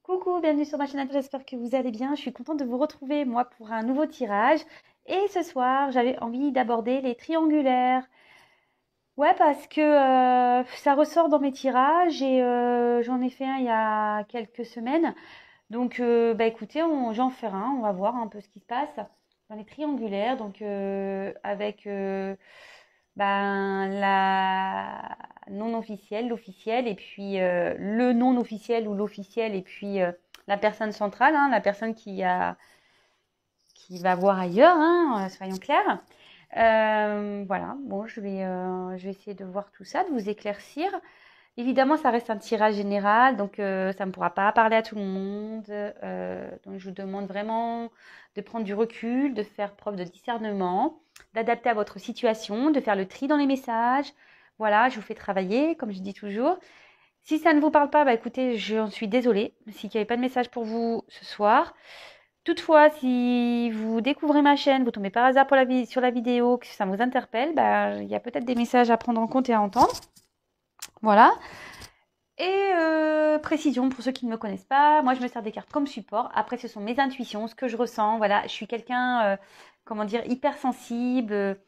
Coucou, bienvenue sur ma chaîne, j'espère que vous allez bien. Je suis contente de vous retrouver, moi, pour un nouveau tirage. Et ce soir, j'avais envie d'aborder les triangulaires. Ouais, parce que ça ressort dans mes tirages et j'en ai fait un il y a quelques semaines. Donc, bah écoutez, j'en fais un, on va voir un peu ce qui se passe dans les triangulaires. Donc, avec la non officielle, l'officielle, et puis le non officiel ou l'officiel, et puis la personne centrale, hein, la personne qui va voir ailleurs, hein, soyons clairs. Voilà, bon, je vais essayer de voir tout ça, de vous éclaircir. Évidemment, ça reste un tirage général, donc ça ne pourra pas parler à tout le monde. Donc, je vous demande vraiment de prendre du recul, de faire preuve de discernement, d'adapter à votre situation, de faire le tri dans les messages. Voilà, je vous fais travailler, comme je dis toujours. Si ça ne vous parle pas, bah écoutez, j'en suis désolée. S'il n'y avait pas de message pour vous ce soir. Toutefois, si vous découvrez ma chaîne, vous tombez par hasard sur la vidéo, que ça vous interpelle, bah, il y a peut-être des messages à prendre en compte et à entendre. Voilà. Et précision pour ceux qui ne me connaissent pas, moi je me sers des cartes comme support. Après, ce sont mes intuitions, ce que je ressens. Voilà, je suis quelqu'un, comment dire, hypersensible.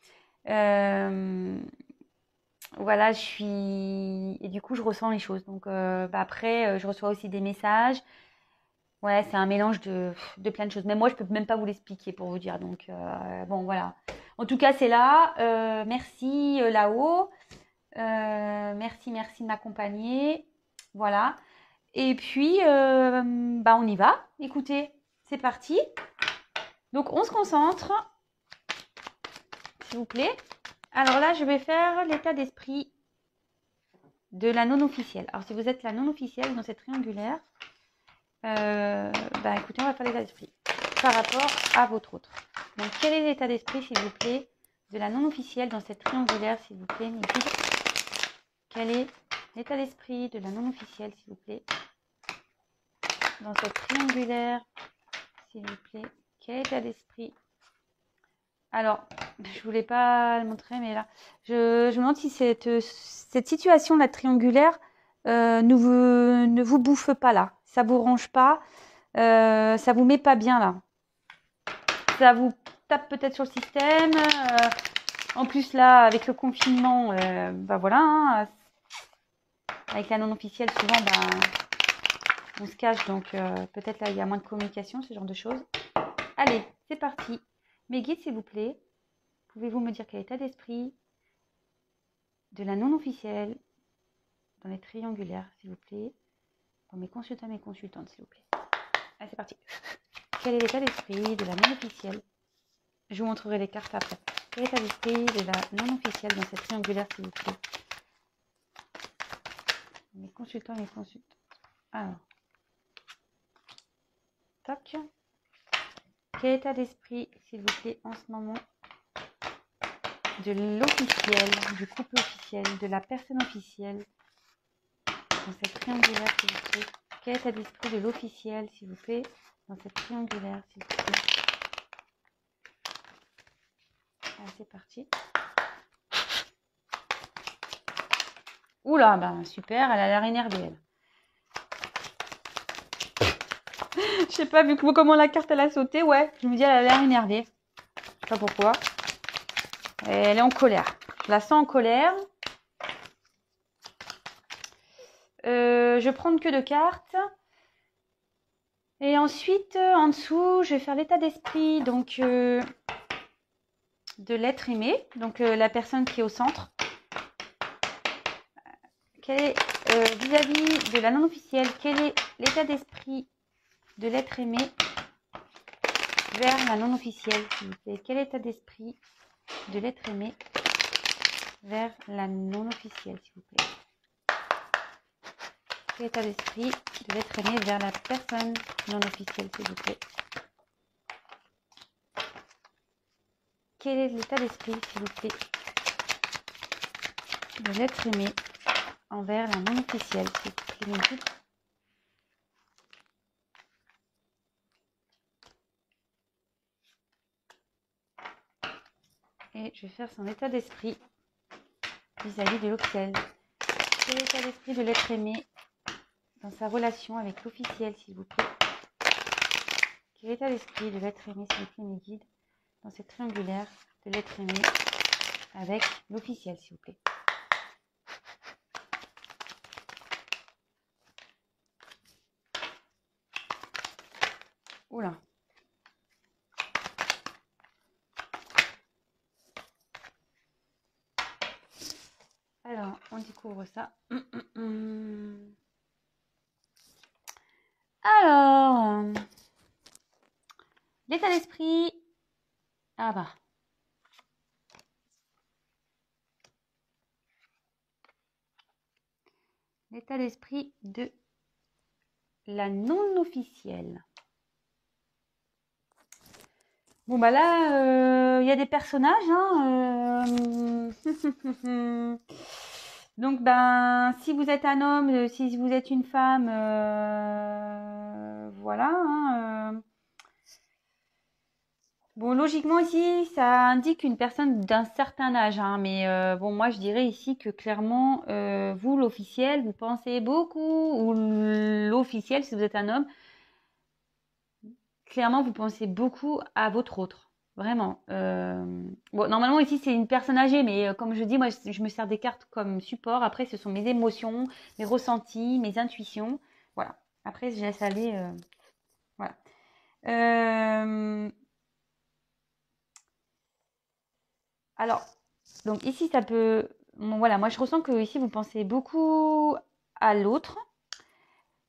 Voilà, je suis et du coup je ressens les choses. Donc après, je reçois aussi des messages. Ouais, c'est un mélange de plein de choses. Mais moi, je peux même pas vous l'expliquer pour vous dire. Donc bon, voilà. En tout cas, c'est là. Merci là-haut. Merci de m'accompagner. Voilà. Et puis, bah, on y va. Écoutez, c'est parti. Donc, on se concentre, s'il vous plaît. Alors là, je vais faire l'état d'esprit de la non-officielle. Alors, si vous êtes la non-officielle dans cette triangulaire, bah, écoutez, on va faire l'état d'esprit par rapport à votre autre. Donc, quel est l'état d'esprit, s'il vous plaît, de la non-officielle dans cette triangulaire, s'il vous plaît, mes filles? Quel est l'état d'esprit de la non-officielle, s'il vous plaît, dans cette triangulaire, s'il vous plaît? Quel état d'esprit? Alors, je voulais pas le montrer, mais là, je me demande si cette situation là triangulaire ne vous bouffe pas là, ça vous range pas, ça vous met pas bien là, ça vous tape peut-être sur le système. En plus là, avec le confinement, bah voilà, hein, avec la non officielle, souvent, bah, on se cache, donc peut-être là il y a moins de communication, ce genre de choses. Allez, c'est parti. Mes guides, s'il vous plaît. Pouvez-vous me dire quel état d'esprit de la non-officielle dans les triangulaires, s'il vous plaît, pour mes consultants et mes consultantes, s'il vous plaît. Allez, c'est parti. Quel est l'état d'esprit de la non-officielle? Je vous montrerai les cartes après. Quel est l'état d'esprit de la non-officielle dans cette triangulaire, s'il vous plaît? Mes consultants et mes consultantes. Alors. Toc. Quel état d'esprit, s'il vous plaît, en ce moment, de l'officiel, du couple officiel, de la personne officielle, dans cette triangulaire, s'il vous plaît? Quel état d'esprit de l'officiel, s'il vous plaît, dans cette triangulaire, s'il vous plaît? Allez, c'est parti. Oula, ben super, elle a l'air énervée, elle. Je sais pas, vu comment la carte elle a sauté, ouais, je me dis elle a l'air énervée. Je sais pas pourquoi. Et elle est en colère. Je la sens en colère. Je prends que deux cartes. Et ensuite, en dessous, je vais faire l'état d'esprit donc de l'être aimé, donc la personne qui est au centre. Quel est vis-à-vis de la non officielle, quel est l'état d'esprit de l'être aimé vers la non officielle, s'il vous plaît? Quel est l'état d'esprit de l'être aimé vers la non officielle, s'il vous plaît? Quel est l'état d'esprit de l'être aimé vers la personne non officielle, s'il vous plaît? Quel est l'état d'esprit, s'il vous plaît, de l'être aimé envers la non officielle, s'il vous plaît? Et je vais faire son état d'esprit vis-à-vis de l'officiel. Quel est l'état d'esprit de l'être aimé dans sa relation avec l'officiel, s'il vous plaît. Quel état d'esprit de l'être aimé, s'il vous plaît, mes guides, dans cette triangulaire de l'être aimé avec l'officiel, s'il vous plaît. Oula. Alors, on découvre ça. Alors, l'état d'esprit. Ah bah. L'état d'esprit de la non-officielle. Bon bah là, il y a des personnages. Hein, Donc ben, si vous êtes un homme, si vous êtes une femme, voilà. Hein, Bon, logiquement ici, ça indique une personne d'un certain âge, hein, mais bon, moi je dirais ici que clairement, vous, l'officiel, vous pensez beaucoup, ou l'officiel, si vous êtes un homme, clairement, vous pensez beaucoup à votre autre. Vraiment. Bon, normalement, ici, c'est une personne âgée, mais comme je dis, moi, je me sers des cartes comme support. Après, ce sont mes émotions, mes ressentis, mes intuitions. Voilà. Après, je laisse aller. Voilà. Alors, donc ici, ça peut... Bon, voilà, moi, je ressens que ici, vous pensez beaucoup à l'autre.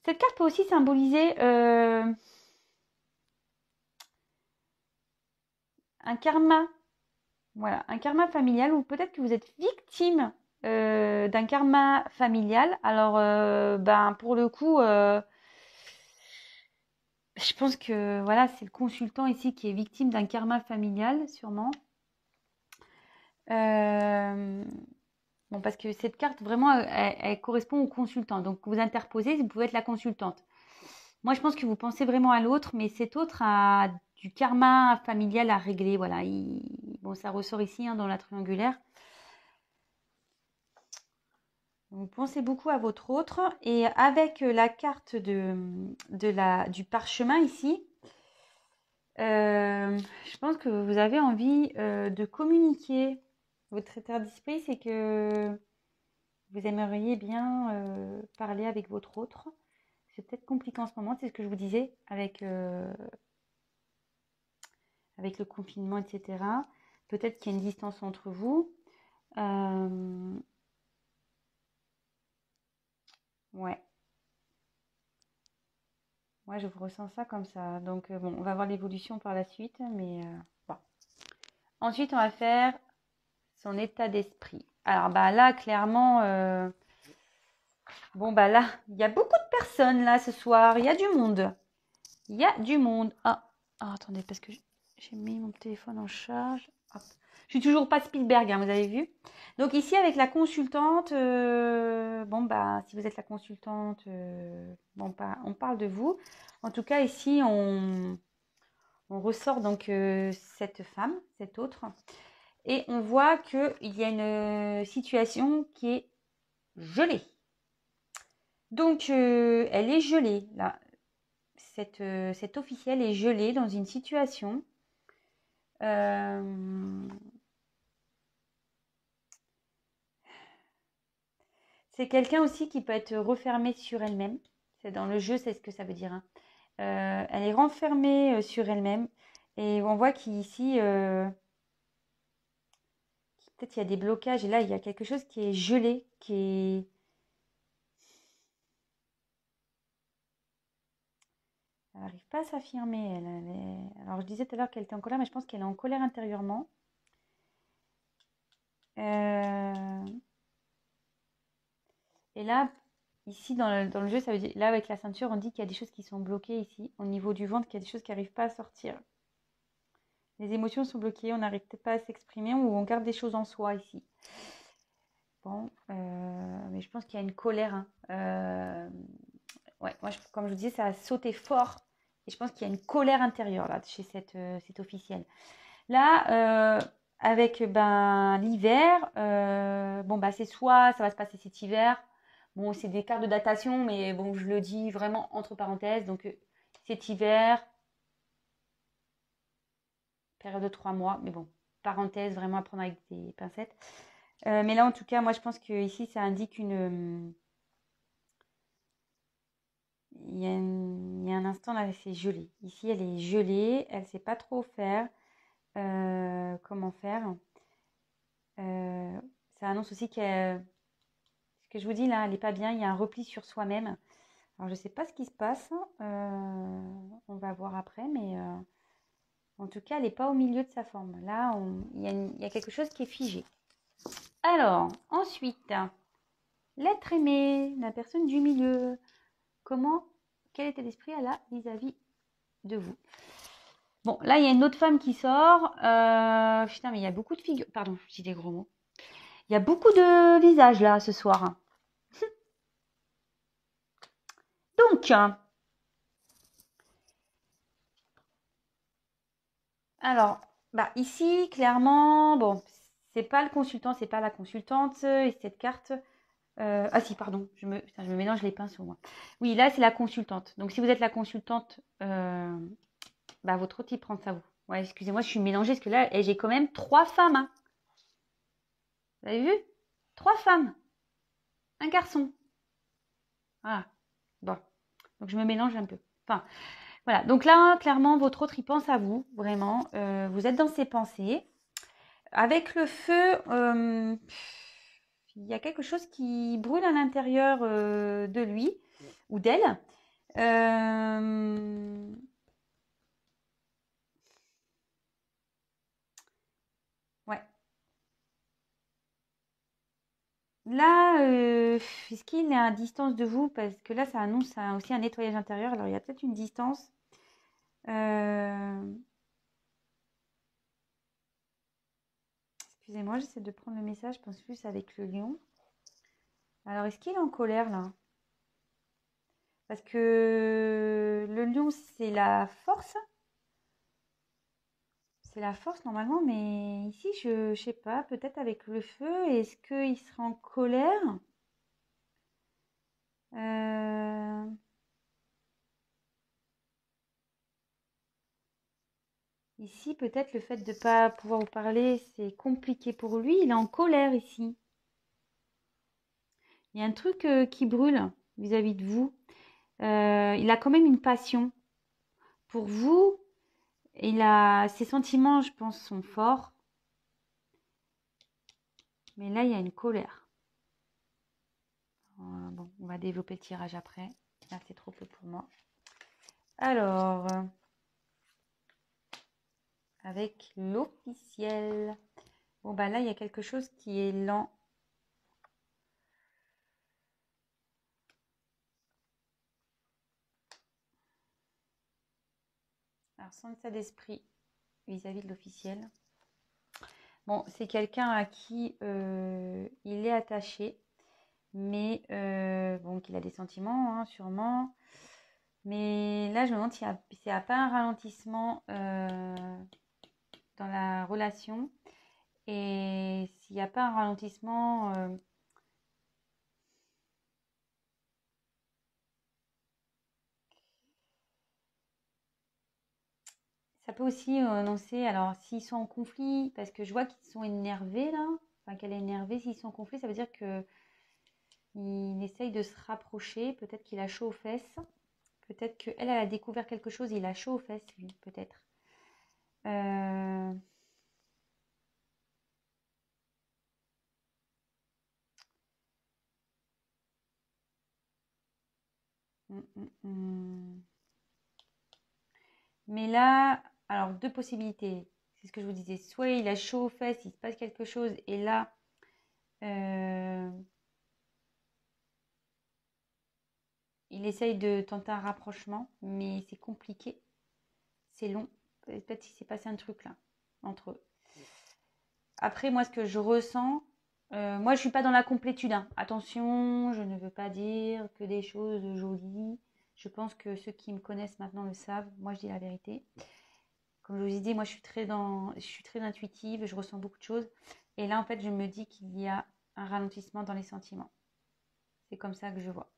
Cette carte peut aussi symboliser un karma. Voilà, un karma familial ou peut-être que vous êtes victime d'un karma familial. Alors, ben, pour le coup, je pense que voilà, c'est le consultant ici qui est victime d'un karma familial, sûrement. Bon, parce que cette carte, vraiment, elle correspond au consultant. Donc, vous interposez, vous pouvez être la consultante. Moi, je pense que vous pensez vraiment à l'autre, mais cet autre a du karma familial à régler. Voilà, bon, ça ressort ici hein, dans la triangulaire. Vous pensez beaucoup à votre autre et avec la carte du parchemin ici, je pense que vous avez envie de communiquer. Votre état d'esprit, c'est que vous aimeriez bien parler avec votre autre. C'est peut-être compliqué en ce moment, c'est ce que je vous disais avec le confinement, etc. Peut-être qu'il y a une distance entre vous. Ouais. Moi, je vous ressens ça comme ça. Donc, bon, on va voir l'évolution par la suite, mais bon. Ensuite, on va faire son état d'esprit. Alors, bah là, clairement, bon, bah là, il y a beaucoup de personnes là ce soir. Il y a du monde. Il y a du monde. Ah, attendez, parce que j'ai mis mon téléphone en charge. Hop. Je suis toujours pas Spielberg, hein, vous avez vu. Donc ici, avec la consultante, bon, bah, si vous êtes la consultante, bon, bah, on parle de vous. En tout cas, ici, on ressort donc cette femme, cette autre, et on voit qu'il y a une situation qui est gelée. Donc, elle est gelée, là. Cette officielle est gelée dans une situation. C'est quelqu'un aussi qui peut être refermée sur elle-même. C'est dans le jeu, c'est ce que ça veut dire. Hein. Elle est renfermée sur elle-même. Et on voit qu'ici, peut-être il y a des blocages. Et là, il y a quelque chose qui est gelé, qui est... Elle n'arrive pas à s'affirmer. Alors, je disais tout à l'heure qu'elle était en colère, mais je pense qu'elle est en colère intérieurement. Et là, ici, dans le jeu, ça veut dire... Là, avec la ceinture, on dit qu'il y a des choses qui sont bloquées ici, au niveau du ventre, qu'il y a des choses qui n'arrivent pas à sortir. Les émotions sont bloquées, on n'arrive peut-être pas à s'exprimer ou on garde des choses en soi ici. Bon, mais je pense qu'il y a une colère. Hein. Ouais, moi, comme je vous disais, ça a sauté fort. Et je pense qu'il y a une colère intérieure là, chez cette officielle. Là, avec ben, l'hiver, bon, bah, c'est soit ça va se passer cet hiver, Bon, c'est des cartes de datation, mais bon, je le dis vraiment entre parenthèses. Donc, cet hiver, période de 3 mois, mais bon, parenthèse, vraiment à prendre avec des pincettes. Mais là, en tout cas, moi, je pense que ici, ça indique une... il y a un instant, là, c'est gelé. Ici, elle est gelée, elle ne sait pas trop faire. Comment faire. Ça annonce aussi ce que je vous dis là, elle n'est pas bien, il y a un repli sur soi-même. Alors je ne sais pas ce qui se passe, on va voir après, mais en tout cas elle n'est pas au milieu de sa forme. Là, il y a quelque chose qui est figé. Alors, ensuite, l'être aimé, la personne du milieu. Quel état d'esprit elle a vis-à-vis de vous? Bon, là, il y a une autre femme qui sort. Putain, mais il y a beaucoup de figures. Pardon, je dis des gros mots. Il y a beaucoup de visages là ce soir. Donc, alors, bah ici, clairement, bon, c'est pas le consultant, c'est pas la consultante. Et cette carte. Ah si, pardon, putain, je me mélange les pinceaux, moi. Oui, là, c'est la consultante. Donc, si vous êtes la consultante, bah, votre autre, il prend ça vous. Ouais, excusez-moi, je suis mélangée parce que là, j'ai quand même 3 femmes. Hein. Vous avez vu? 3 femmes. Un garçon. Ah, bon. Donc, je me mélange un peu. Enfin, voilà. Donc là, clairement, votre autre, il pense à vous, vraiment. Vous êtes dans ses pensées. Avec le feu, il y a quelque chose qui brûle à l'intérieur de lui ou d'elle. Ouais. Là, est-ce qu'il est à distance de vous? Parce que là, ça annonce aussi un nettoyage intérieur. Alors, il y a peut-être une distance. Excusez-moi, j'essaie de prendre le message. Je pense plus avec le lion. Alors, est-ce qu'il est en colère là? Parce que le lion, c'est la force. C'est la force normalement, mais ici, je sais pas, peut-être avec le feu, est-ce qu'il sera en colère? Euh, Ici, peut-être le fait de ne pas pouvoir vous parler, c'est compliqué pour lui. Il est en colère ici. Il y a un truc qui brûle vis-à-vis de vous. Il a quand même une passion pour vous. Ses sentiments, je pense, sont forts. Mais là, il y a une colère. Bon, on va développer le tirage après. Là, c'est trop peu pour moi. Alors, avec l'officiel. Bon, bah là, il y a quelque chose qui est lent. Alors, sans état d'esprit vis-à-vis de l'officiel. Bon, c'est quelqu'un à qui il est attaché, mais bon, qu'il a des sentiments, hein, sûrement. Mais là, je me demande s'il n'y a pas un ralentissement dans la relation. Et s'il n'y a pas un ralentissement... ça peut aussi annoncer, alors s'ils sont en conflit, parce que je vois qu'ils sont énervés là, enfin qu'elle est énervée, s'ils sont en conflit, ça veut dire que il essaye de se rapprocher, peut-être qu'il a chaud aux fesses, peut-être qu'elle, elle a découvert quelque chose, il a chaud aux fesses, lui, peut-être. Euh... Mais là, alors deux possibilités, c'est ce que je vous disais, soit il a chaud aux fesses, il se passe quelque chose, et là, il essaye de tenter un rapprochement, mais c'est compliqué, c'est long, peut-être qu'il s'est passé un truc là, entre eux. Après, moi, ce que je ressens, moi, je suis pas dans la complétude. Hein. Attention, je ne veux pas dire que des choses jolies. Je pense que ceux qui me connaissent maintenant le savent. Moi, je dis la vérité. Comme je vous ai dit, moi, je suis très intuitive, je ressens beaucoup de choses. Et là, en fait, je me dis qu'il y a un ralentissement dans les sentiments. C'est comme ça que je vois.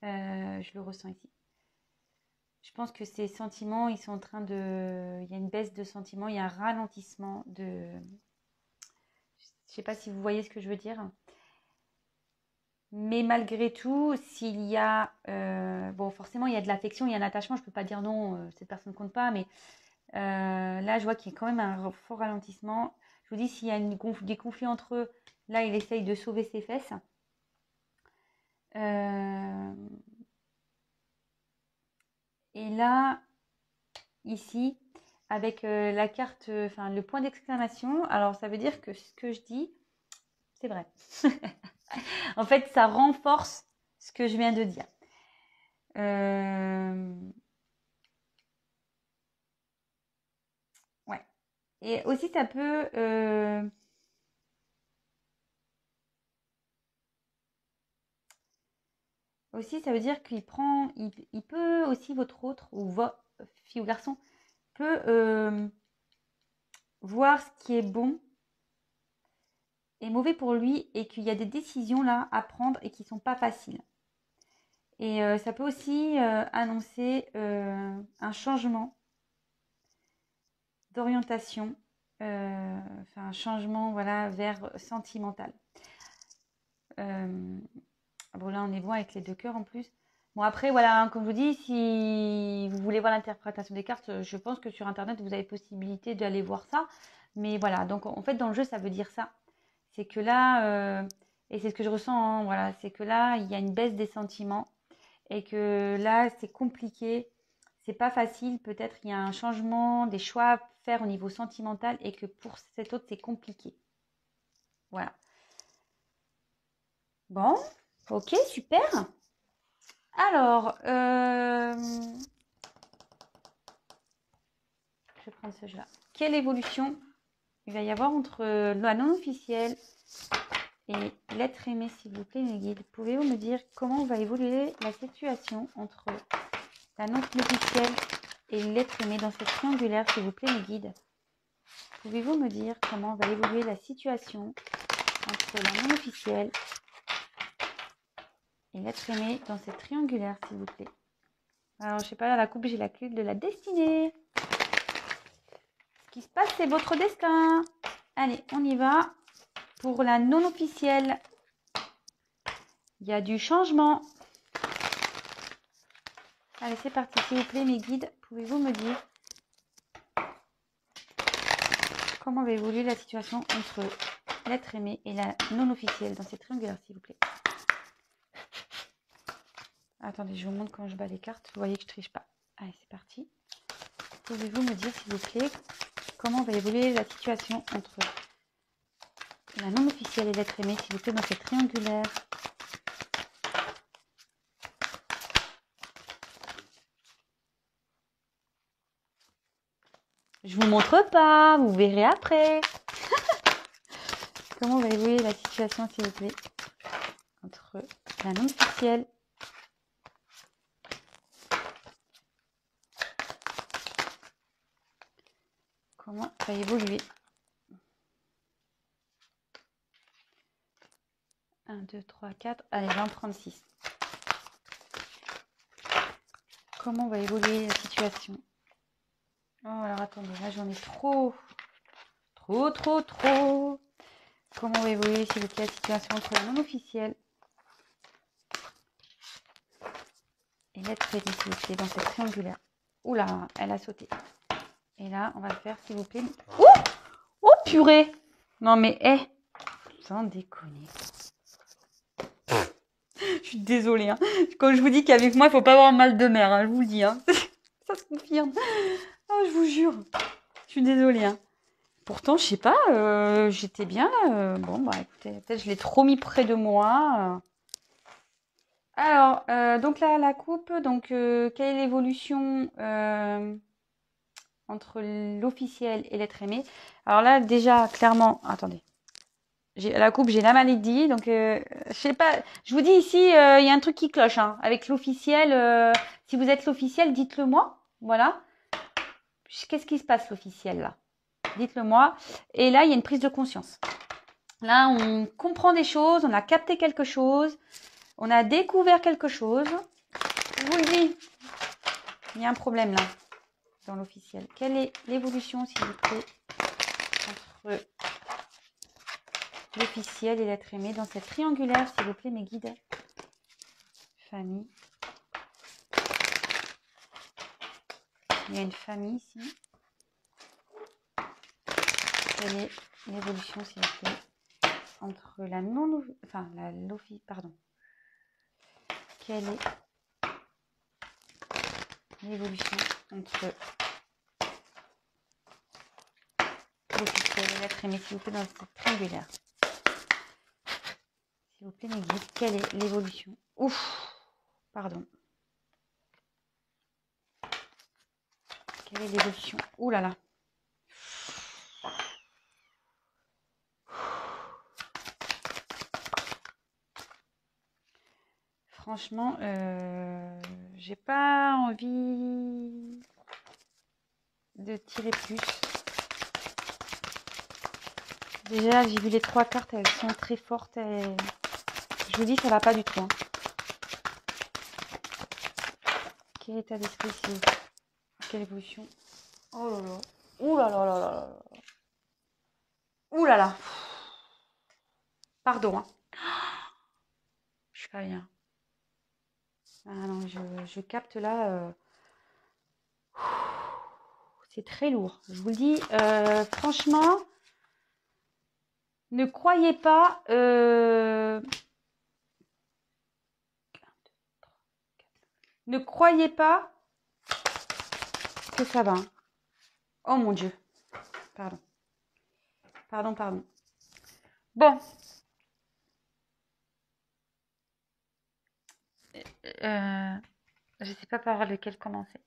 Je le ressens ici. Je pense que ces sentiments, ils sont en train de... Il y a une baisse de sentiments, il y a un ralentissement de... Je ne sais pas si vous voyez ce que je veux dire. Mais malgré tout, s'il y a... bon, forcément, il y a de l'affection, il y a un attachement. Je ne peux pas dire non, cette personne ne compte pas. Mais là, je vois qu'il y a quand même un fort ralentissement. Je vous dis, s'il y a des conflits entre eux, là, il essaye de sauver ses fesses. Et là, ici, avec la carte, enfin le point d'exclamation, alors ça veut dire que ce que je dis, c'est vrai. En fait, ça renforce ce que je viens de dire. Ouais. Et aussi, ça peut... Aussi, ça veut dire qu'il prend... Il peut aussi, votre autre, ou votre fille ou garçon, peut voir ce qui est bon et mauvais pour lui et qu'il y a des décisions là à prendre et qui ne sont pas faciles. Et ça peut aussi annoncer un changement d'orientation, enfin un changement voilà, vers sentimental. Bon là on est bon avec les 2 cœurs en plus. Bon après voilà, hein, comme je vous dis, si vous voulez voir l'interprétation des cartes, je pense que sur internet vous avez possibilité d'aller voir ça. Mais voilà, donc en fait dans le jeu ça veut dire ça. C'est que là, et c'est ce que je ressens, hein, voilà, c'est que là il y a une baisse des sentiments. Et que là, c'est compliqué, c'est pas facile. Peut-être il y a un changement, des choix à faire au niveau sentimental et que pour cet autre, c'est compliqué. Voilà. Bon, ok, super. Alors, je vais prendre ce jeu-là. Quelle évolution il va y avoir entre la non-officielle et l'être aimé, s'il vous plaît, mes guides? Pouvez-vous me dire comment va évoluer la situation entre la non-officielle et l'être aimé dans cette triangulaire, s'il vous plaît, mes guides? Pouvez-vous me dire comment va évoluer la situation entre la non-officielle et l'être aimé dans cette triangulaire, s'il vous plaît? Alors, je sais pas, à la coupe, j'ai la clé de la destinée. Ce qui se passe, c'est votre destin. Allez, on y va. Pour la non-officielle, il y a du changement. Allez, c'est parti, s'il vous plaît, mes guides. Pouvez-vous me dire comment va évoluer la situation entre l'être aimé et la non-officielle dans cette triangulaire, s'il vous plaît? Attendez, je vous montre quand je bats les cartes. Vous voyez que je triche pas. Allez, c'est parti. Pouvez-vous me dire, s'il vous plaît, comment va évoluer la situation entre la non-officielle et l'être aimé, s'il vous plaît, dans cette triangulaire? Je vous montre pas, vous verrez après. Comment va évoluer la situation, s'il vous plaît, entre la non-officielle comment va évoluer 1, 2, 3, 4, allez, 20, 36. Comment va évoluer la situation? Oh, alors attendez, là j'en ai trop. Comment va évoluer, s'il vous plaît, la situation entre la non-officielle et l'être aimé, s'il vous plaît, dans cette triangulaire? Oula, elle a sauté. Et là, on va le faire, s'il vous plaît. Oh, oh purée! Non mais, sans déconner. Je suis désolée. Hein. Quand je vous dis qu'avec moi, il ne faut pas avoir mal de mer, hein, je vous le dis. Hein. Ça se confirme. Oh, je vous jure. Je suis désolée. Hein. Pourtant, je sais pas, j'étais bien. Bon, bah écoutez, peut-être je l'ai trop mis près de moi. Alors, donc là, la coupe. Donc, quelle est l'évolution entre l'officiel et l'être aimé? Alors là, déjà, clairement, attendez. La coupe, j'ai la maladie, donc je sais pas. Je vous dis ici, il y a un truc qui cloche hein, avec l'officiel. Si vous êtes l'officiel, dites-le moi. Voilà. Qu'est-ce qui se passe l'officiel là? Dites-le moi. Et là, il y a une prise de conscience. Là, on comprend des choses, on a capté quelque chose. On a découvert quelque chose. Je vous le dis. Il y a un problème là, dans l'officiel. Quelle est l'évolution, s'il vous plaît, entre l'officiel et l'être aimé dans cette triangulaire, s'il vous plaît, mes guides? Famille. Il y a une famille ici. Quelle est l'évolution, s'il vous plaît, entre la non... Enfin, la l'office... Pardon. Quelle est l'évolution entre l'officiel et l'être aimé, s'il vous plaît, dans cette triangulaire? S'il vous plaît, mes guides, quelle est l'évolution? Ouf, pardon. Quelle est l'évolution? Ouh là là. Franchement, j'ai pas envie de tirer plus. Déjà, j'ai vu les 3 cartes, elles sont très fortes. Je vous dis, ça va pas du tout. Hein. Quel état d'esprit, s'il vous plaît? Quelle évolution? Oh là là. Ouh là là là là là. Ouh là là. Pardon. Hein. Je suis pas bien. Ah non, je capte là. C'est très lourd. Je vous le dis, franchement, ne croyez pas. Ne croyez pas que ça va. Hein. Oh mon Dieu. Pardon. Pardon, pardon. Bon. Je ne sais pas par lequel commencer.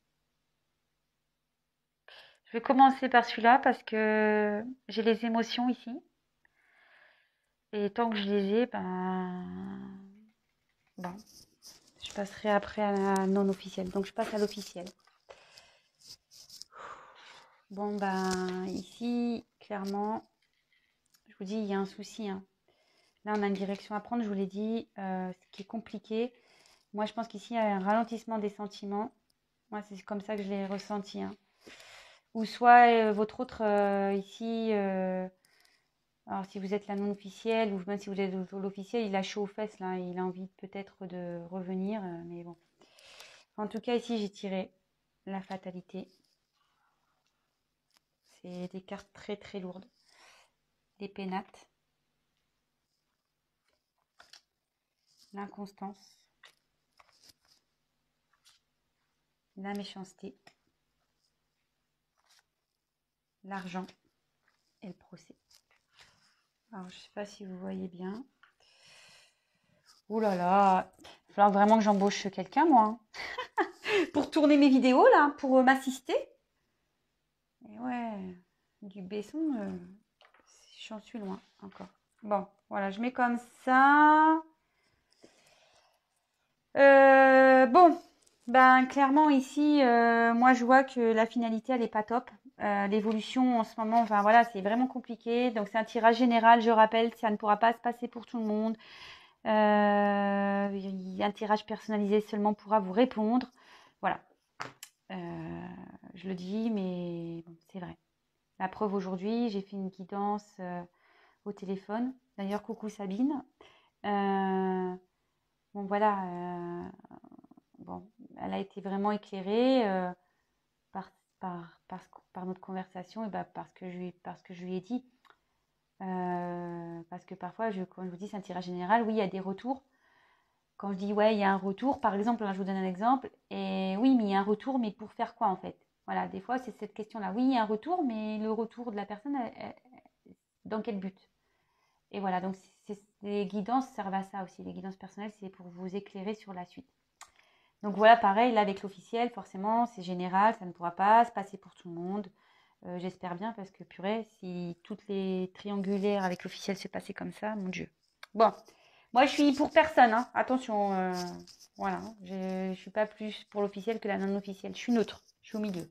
Je vais commencer par celui-là parce que j'ai les émotions ici. Et tant que je les ai, bon, je passerai après à la non officielle. Donc je passe à l'officiel. Bon, ici, clairement, je vous dis, il y a un souci. Hein. Là, on a une direction à prendre, je vous l'ai dit, ce qui est compliqué. Moi, je pense qu'ici, il y a un ralentissement des sentiments. Moi, c'est comme ça que je l'ai ressenti. Hein. Ou soit votre autre, ici, alors si vous êtes la non officielle, ou même si vous êtes l'officiel, il a chaud aux fesses, là. Il a envie peut-être de revenir, mais bon. En tout cas, ici, j'ai tiré la fatalité. C'est des cartes très, très lourdes. Les pénates. L'inconstance. La méchanceté. L'argent et le procès. Alors, je ne sais pas si vous voyez bien. Ouh là là, il va falloir vraiment que j'embauche quelqu'un, moi. Hein. Pour tourner mes vidéos, là, pour m'assister. Et ouais, du Besson, j'en suis loin encore. Bon, voilà, je mets comme ça. Bon, clairement ici, moi je vois que la finalité, elle n'est pas top. L'évolution en ce moment, enfin voilà, c'est vraiment compliqué. Donc c'est un tirage général, je rappelle, ça ne pourra pas se passer pour tout le monde. Un tirage personnalisé seulement pourra vous répondre. Voilà. Je le dis, mais bon, c'est vrai. La preuve aujourd'hui, j'ai fait une guidance au téléphone. D'ailleurs, coucou Sabine. Bon, voilà. Bon, elle a été vraiment éclairée par notre conversation et parce que je lui ai dit. Parce que parfois, quand je vous dis c'est un tirage général, oui, il y a des retours. Quand je dis ouais, il y a un retour, par exemple, là, je vous donne un exemple, et oui, mais il y a un retour, mais pour faire quoi en fait? Voilà, des fois, c'est cette question-là. Oui, il y a un retour, mais le retour de la personne, dans quel but? Et voilà, donc les guidances servent à ça aussi. Les guidances personnelles, c'est pour vous éclairer sur la suite. Donc voilà, pareil, là avec l'officiel, forcément, c'est général, ça ne pourra pas se passer pour tout le monde. J'espère bien parce que purée, si toutes les triangulaires avec l'officiel se passaient comme ça, mon Dieu. Bon, moi je suis pour personne, hein. Attention, voilà, je ne suis pas plus pour l'officiel que la non officielle. Je suis neutre, je suis au milieu.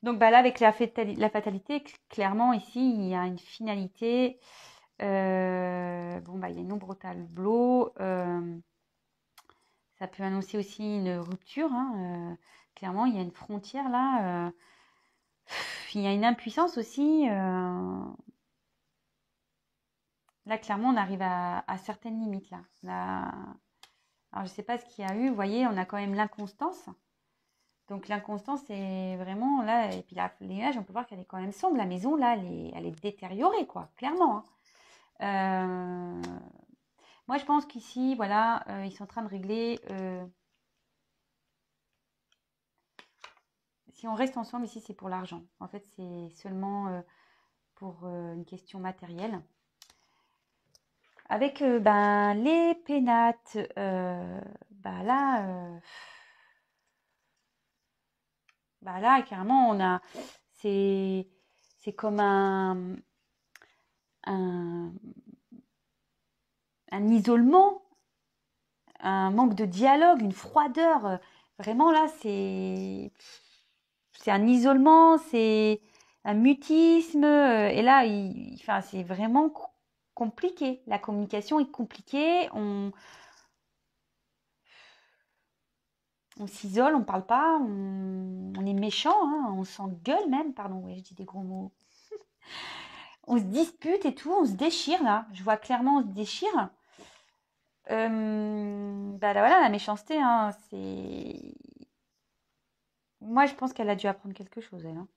Donc là avec la fatalité, clairement ici, il y a une finalité. Il y a une ombre au tableau. Ça peut annoncer aussi une rupture. Hein, clairement, il y a une frontière là. Il y a une impuissance aussi. Là, clairement, on arrive à certaines limites. Là. Alors, je ne sais pas ce qu'il y a eu. Vous voyez, on a quand même l'inconstance. Donc, l'inconstance, c'est vraiment là. Et puis, les nuages, on peut voir qu'elle est quand même sombre. La maison, là, elle est détériorée, quoi, clairement. Hein. Moi, je pense qu'ici, voilà, ils sont en train de régler. Si on reste ensemble, ici, c'est pour l'argent. En fait, c'est seulement pour une question matérielle. Avec les pénates, là, carrément, on a. C'est comme un isolement, un manque de dialogue, une froideur. Vraiment, là, c'est un isolement, c'est un mutisme. Et là, enfin, c'est vraiment compliqué. La communication est compliquée. On s'isole, on ne parle pas, on est méchant, hein, on s'engueule même. Pardon, ouais, je dis des gros mots. On se dispute et tout, on se déchire là. Je vois clairement, on se déchire. Là, voilà, la méchanceté, hein, c'est. Moi, je pense qu'elle a dû apprendre quelque chose, elle. Hein.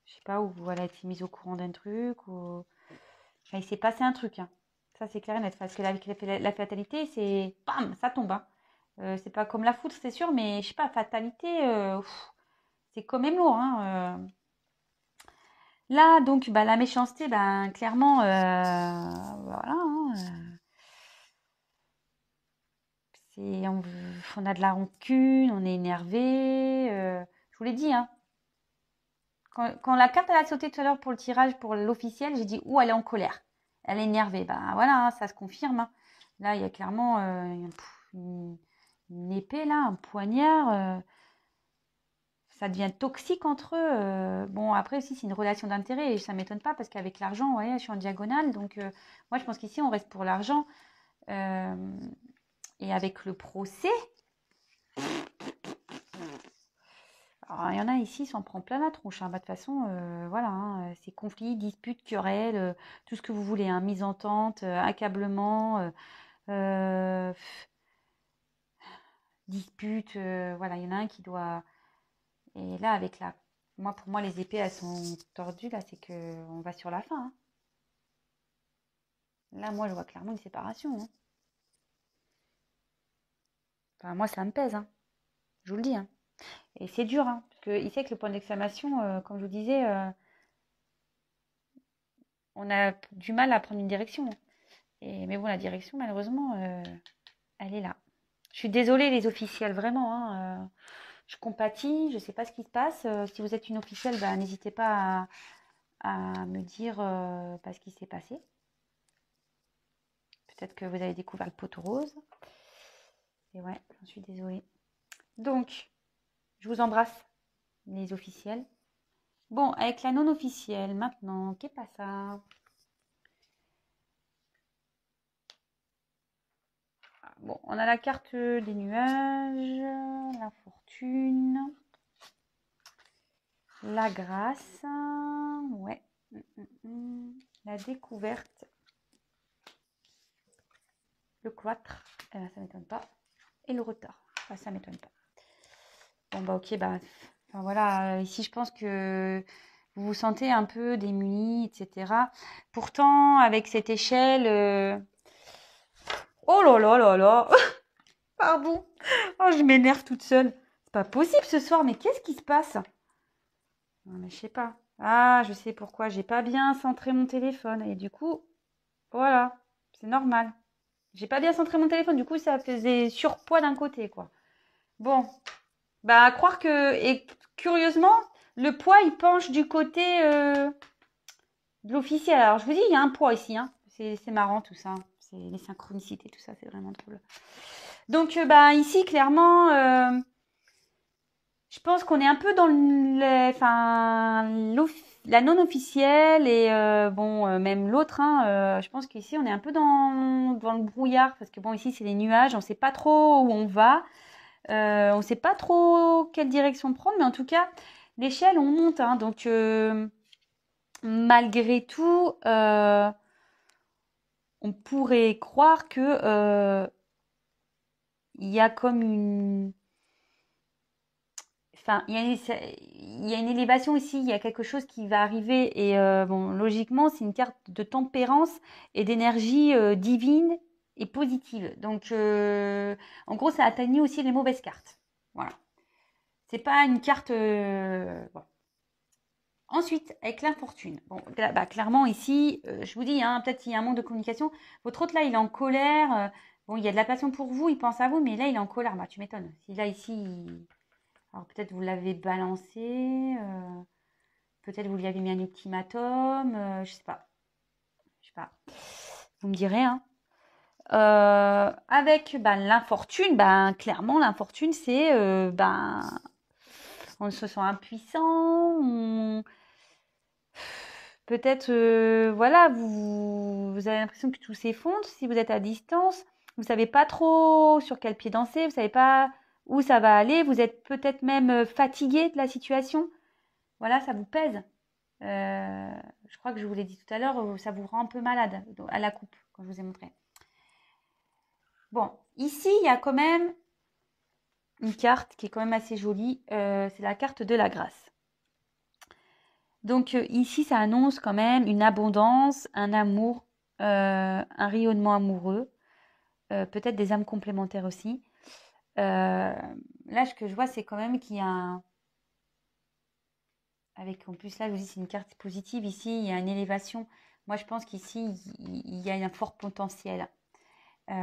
Je sais pas, où elle a été mise au courant d'un truc, ou. Enfin, il s'est passé un truc. Hein. Ça, c'est clair et net. Parce que avec la fatalité, c'est. Bam, ça tombe. Hein. C'est pas comme la foudre, c'est sûr, mais je sais pas, fatalité, c'est quand même lourd. Hein. Là, donc, la méchanceté, clairement, voilà. Hein, on a de la rancune, on est énervé. Je vous l'ai dit, hein. Quand la carte elle a sauté tout à l'heure pour le tirage, pour l'officiel, j'ai dit, elle est en colère. Elle est énervée. Voilà, hein, ça se confirme. Hein. Là, il y a clairement une épée, là, un poignard. Ça devient toxique entre eux. Bon, après aussi, c'est une relation d'intérêt et ça ne m'étonne pas parce qu'avec l'argent, vous voyez, je suis en diagonale. Donc, moi, je pense qu'ici, on reste pour l'argent. Et avec le procès, alors, il y en a ici, s'en prend plein la tronche. Hein. De toute façon, voilà, hein, c'est conflits, disputes, querelles, tout ce que vous voulez. Hein, mise en tente, accablement, disputes. Voilà, il y en a un qui doit... Et là, avec la... pour moi, les épées, elles sont tordues. Là, c'est qu'on va sur la fin. Hein. Là, moi, je vois clairement une séparation. Hein. Enfin, moi, ça me pèse. Hein. Je vous le dis. Hein. Et c'est dur. Hein, parce que ici, avec le point d'exclamation, comme je vous disais, on a du mal à prendre une direction. Mais bon, la direction, malheureusement, elle est là. Je suis désolée, les officiels, vraiment. Hein, je compatis, je ne sais pas ce qui se passe. Si vous êtes une officielle, n'hésitez pas à me dire ce qui s'est passé. Peut-être que vous avez découvert le poteau rose. Et ouais, j'en suis désolée. Donc, je vous embrasse, les officiels. Bon, avec la non officielle, maintenant, qu'est-ce pas ça? Bon, on a la carte des nuages, la fortune, la grâce, ouais, la découverte, le cloître, ça m'étonne pas, et le retard, ça m'étonne pas. Bon, ok, enfin voilà, ici je pense que vous vous sentez un peu démunis, etc. Pourtant, avec cette échelle, oh là là là là, pardon, oh, je m'énerve toute seule. C'est pas possible ce soir, mais qu'est-ce qui se passe? Non, mais je sais pas. Ah, je sais pourquoi. J'ai pas bien centré mon téléphone. Et du coup, voilà, c'est normal. J'ai pas bien centré mon téléphone. Du coup, ça faisait surpoids d'un côté, quoi. Bon, à croire que... Et curieusement, le poids, il penche du côté de l'officiel. Alors, je vous dis, il y a un poids ici. Hein. C'est marrant, tout ça. C'est les synchronicités, tout ça. C'est vraiment drôle. Donc, ici, clairement... je pense qu'on est un peu dans la non officielle et même l'autre. Hein, je pense qu'ici on est un peu dans le brouillard parce que bon ici c'est les nuages, on ne sait pas trop où on va. On ne sait pas trop quelle direction prendre, mais en tout cas, l'échelle, on monte. Hein, donc, malgré tout, on pourrait croire que il y a comme une... Enfin, il y a une élévation ici, il y a quelque chose qui va arriver. Et bon, logiquement, c'est une carte de tempérance et d'énergie divine et positive. Donc, en gros, ça atténue aussi les mauvaises cartes. Voilà. C'est pas une carte... bon. Ensuite, avec l'infortune. Bon, bah, clairement, ici, je vous dis, hein, peut-être qu'il y a un manque de communication. Votre hôte, là, il est en colère. Bon, il y a de la passion pour vous, il pense à vous, mais là, il est en colère. Bah, tu m'étonnes. Si là, ici... Alors, peut-être vous l'avez balancé. Peut-être vous lui avez mis un ultimatum. Je sais pas. Je sais pas. Vous me direz, hein. Avec l'infortune, clairement, l'infortune, c'est... on se sent impuissant, peut-être, voilà, vous avez l'impression que tout s'effondre si vous êtes à distance. Vous ne savez pas trop sur quel pied danser, vous ne savez pas où ça va aller. Vous êtes peut-être même fatigué de la situation. Voilà, ça vous pèse. Je crois que je vous l'ai dit tout à l'heure, ça vous rend un peu malade à la coupe, quand je vous ai montré. Bon, ici, il y a quand même une carte qui est quand même assez jolie. C'est la carte de la grâce. Donc ici, ça annonce quand même une abondance, un amour, un rayonnement amoureux, peut-être des âmes complémentaires aussi. Là, ce que je vois, c'est quand même qu'il y a un... En plus, là, je vous dis, c'est une carte positive. Ici, il y a une élévation. Moi, je pense qu'ici, il y a un fort potentiel. Il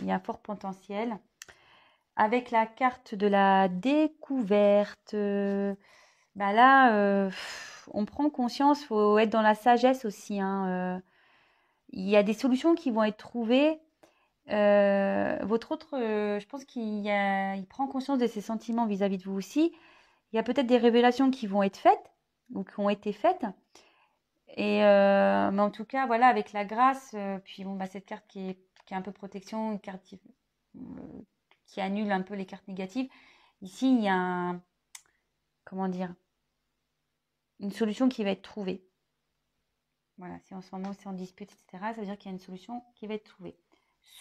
y a un fort potentiel. Avec la carte de la découverte, là, on prend conscience, il faut être dans la sagesse aussi. Hein, il y a des solutions qui vont être trouvées. Votre autre, je pense il prend conscience de ses sentiments vis-à-vis de vous aussi. Il y a peut-être des révélations qui vont être faites ou qui ont été faites. Mais en tout cas, voilà, avec la grâce, puis bon, cette carte qui est un peu protection, une carte qui annule un peu les cartes négatives. Ici, il y a comment dire, une solution qui va être trouvée. Voilà, si en ce moment c'est en dispute, etc., ça veut dire qu'il y a une solution qui va être trouvée.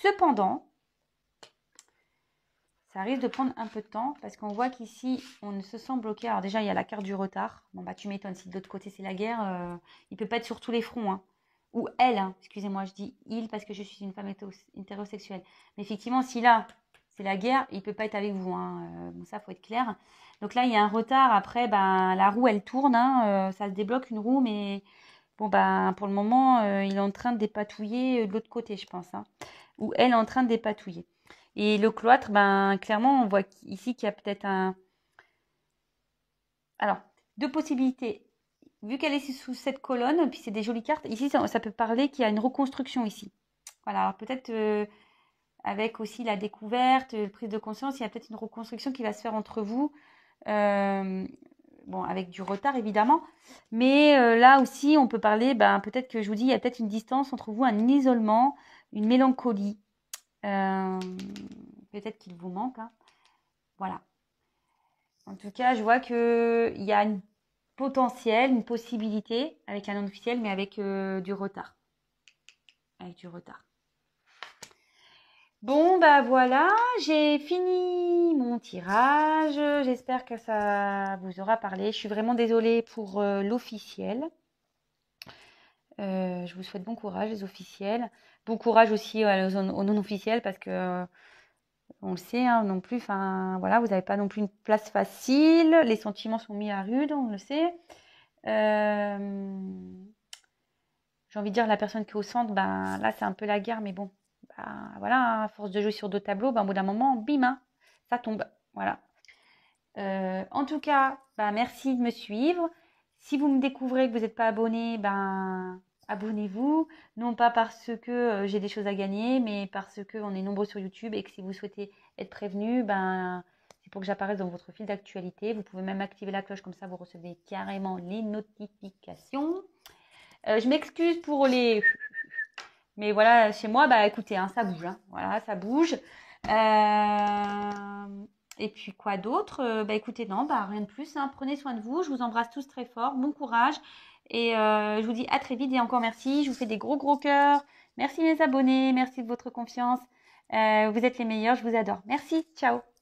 Cependant, ça risque de prendre un peu de temps parce qu'on voit qu'ici, on se sent bloqué. Alors déjà, il y a la carte du retard. Bon, tu m'étonnes, si de l'autre côté, c'est la guerre, il ne peut pas être sur tous les fronts. Hein. Ou elle, hein. Excusez-moi, je dis il parce que je suis une femme hétérosexuelle. Mais effectivement, si là, c'est la guerre, il ne peut pas être avec vous. Hein. Bon, ça, il faut être clair. Donc là, il y a un retard. Après, la roue, elle tourne. Hein. Ça se débloque une roue, mais bon, pour le moment, il est en train de dépatouiller de l'autre côté, je pense. Hein. Ou elle est en train de dépatouiller. Et le cloître, clairement, on voit ici qu'il y a peut-être un... Alors, deux possibilités. Vu qu'elle est sous cette colonne, puis c'est des jolies cartes, ici, ça peut parler qu'il y a une reconstruction ici. Voilà, alors peut-être avec aussi la découverte, prise de conscience, il y a peut-être une reconstruction qui va se faire entre vous. Bon, avec du retard, évidemment. Mais là aussi, on peut parler, peut-être que je vous dis, il y a peut-être une distance entre vous, un isolement, une mélancolie. Peut-être qu'il vous manque. Hein. Voilà. En tout cas, je vois qu'il y a un potentiel, une possibilité avec un non officiel, mais avec du retard. Avec du retard. Bon, voilà, j'ai fini mon tirage. J'espère que ça vous aura parlé. Je suis vraiment désolée pour l'officiel. Je vous souhaite bon courage, les officiels. Bon courage aussi aux non-officiels parce que on le sait, hein, non plus. Enfin, voilà, vous n'avez pas non plus une place facile. Les sentiments sont mis à rude, on le sait. J'ai envie de dire la personne qui est au centre, là, c'est un peu la guerre, mais bon, voilà, hein, à force de jouer sur deux tableaux, au bout d'un moment, bim, hein, ça tombe. Voilà. En tout cas, merci de me suivre. Si vous me découvrez que vous n'êtes pas abonné, abonnez-vous. Non pas parce que j'ai des choses à gagner, mais parce qu'on est nombreux sur YouTube et que si vous souhaitez être prévenu, c'est pour que j'apparaisse dans votre fil d'actualité. Vous pouvez même activer la cloche, comme ça vous recevez carrément les notifications. Je m'excuse pour les... Mais voilà, chez moi, écoutez, hein, ça bouge. Hein. Voilà, ça bouge. Et puis quoi d'autre? Écoutez, non, rien de plus, hein. Prenez soin de vous. Je vous embrasse tous très fort. Bon courage. Et je vous dis à très vite et encore merci. Je vous fais des gros gros cœurs. Merci mes abonnés. Merci de votre confiance. Vous êtes les meilleurs. Je vous adore. Merci. Ciao.